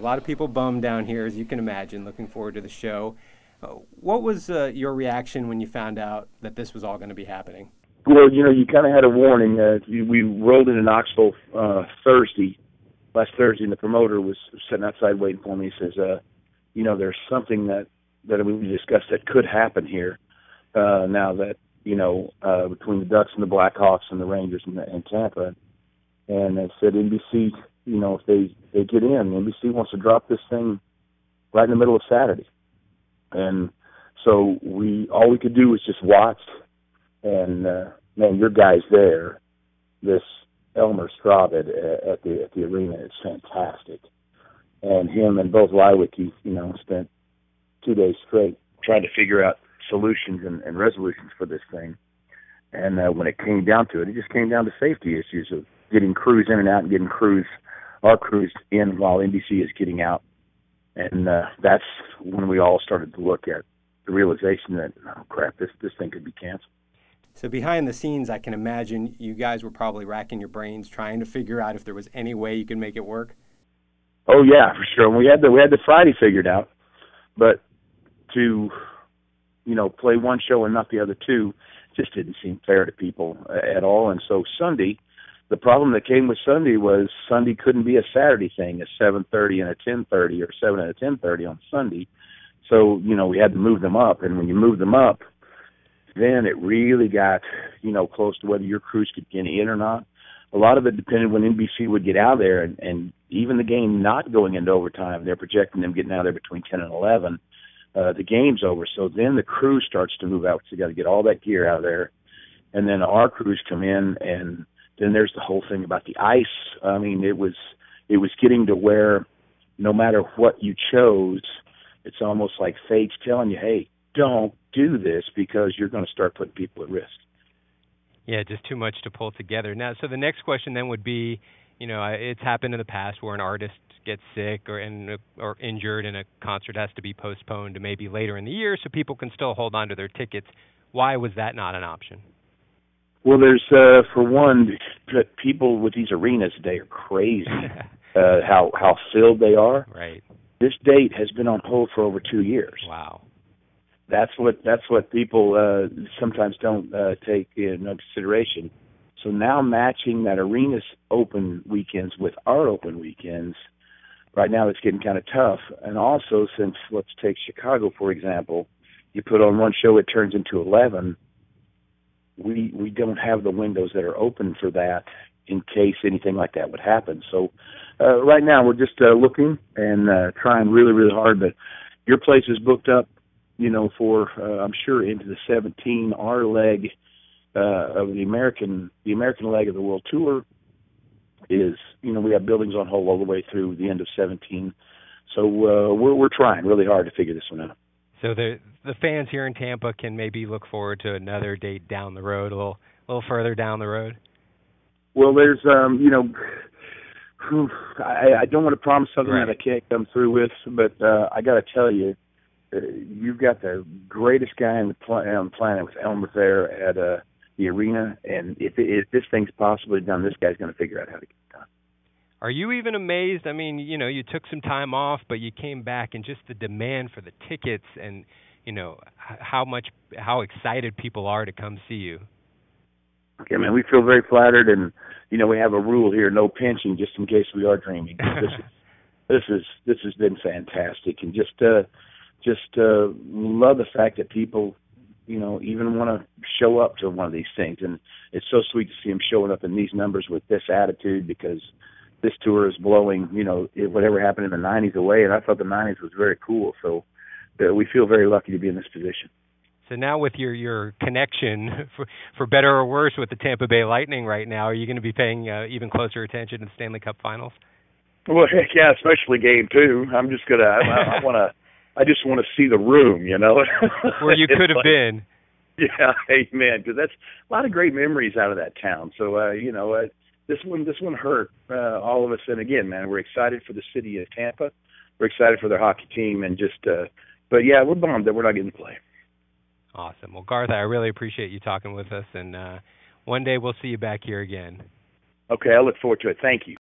lot of people bummed down here, as you can imagine, looking forward to the show. What was your reaction when you found out that this was all going to be happening? Well, you kind of had a warning. We rolled into Knoxville last Thursday, and the promoter was sitting outside waiting for me. He says, there's something that we discussed that could happen here now that, between the Ducks and the Blackhawks and the Rangers and Tampa. And I said, NBC, if they get in, NBC wants to drop this thing right in the middle of Saturday. And so all we could do was just watch. And, man, your guy's there, this Elmer Straub at the arena is fantastic. And him and both Lywicki, spent 2 days straight trying to figure out solutions and resolutions for this thing. And when it came down to it, it just came down to safety issues of getting crews in and out and getting our crews in while NBC is getting out. And that's when we all started to look at the realization that, oh, crap, this thing could be canceled. So behind the scenes, I can imagine you guys were probably racking your brains trying to figure out if there was any way you could make it work. Oh yeah, for sure. We had the Friday figured out, but to play one show and not the other two just didn't seem fair to people at all. And so Sunday, the problem that came with Sunday was Sunday couldn't be a Saturday thing, a 7:30 and a 10:30 or 7 and a 10:30 on Sunday. So we had to move them up, and when you move them up, then it really got, close to whether your crews could get in or not. A lot of it depended when NBC would get out there, and even the game not going into overtime, they're projecting them getting out there between 10 and 11. The game's over, so then the crew starts to move out. So you got to get all that gear out of there, and then our crews come in, and then there's the whole thing about the ice. I mean, it was getting to where no matter what you chose, it's almost like fate's telling you, hey, don't do this because you're going to start putting people at risk. Yeah, just too much to pull together. Now, so the next question then would be, it's happened in the past where an artist gets sick or injured and a concert has to be postponed to maybe later in the year so people can still hold on to their tickets. Why was that not an option? Well, there's, for one, people with these arenas today are crazy, how filled they are. Right. This date has been on hold for over 2 years. Wow. That's what people sometimes don't take into consideration. So now matching that arena's open weekends with our open weekends, right now it's getting kind of tough. And also, since let's take Chicago for example, you put on one show, it turns into 11. We don't have the windows that are open for that in case anything like that would happen. So right now we're just looking and trying really, really hard. But your place is booked up, for I'm sure into the 17. Our leg of the American leg of the World Tour is, we have buildings on hold all the way through the end of 17. So we're trying really hard to figure this one out. So the fans here in Tampa can maybe look forward to another date down the road, a little further down the road. Well, there's I don't want to promise something right. that I can't come through with, but I got to tell you, you've got the greatest guy on the planet with Elmer there at the arena, and if this thing's possibly done, this guy's going to figure out how to get it done. Are you even amazed? I mean, you took some time off, but you came back, and just the demand for the tickets and, how excited people are to come see you. Okay, man, we feel very flattered, and, we have a rule here, no pinching, just in case we are dreaming. This has been fantastic, and just love the fact that people, even want to show up to one of these things. And it's so sweet to see them showing up in these numbers with this attitude, because this tour is blowing, whatever happened in the 90s away. And I thought the 90s was very cool. So we feel very lucky to be in this position. So now with your connection, for better or worse, with the Tampa Bay Lightning right now, are you going to be paying even closer attention to the Stanley Cup Finals? Well, heck yeah, especially Game 2. I'm just going to, I just want to see the room, Where you could have been. Yeah, amen. Because that's a lot of great memories out of that town. So, this one hurt all of us. And again, man, we're excited for the city of Tampa. We're excited for their hockey team, and but yeah, we're bummed that we're not getting to play. Awesome. Well, Garth, I really appreciate you talking with us, and one day we'll see you back here again. Okay, I look forward to it. Thank you.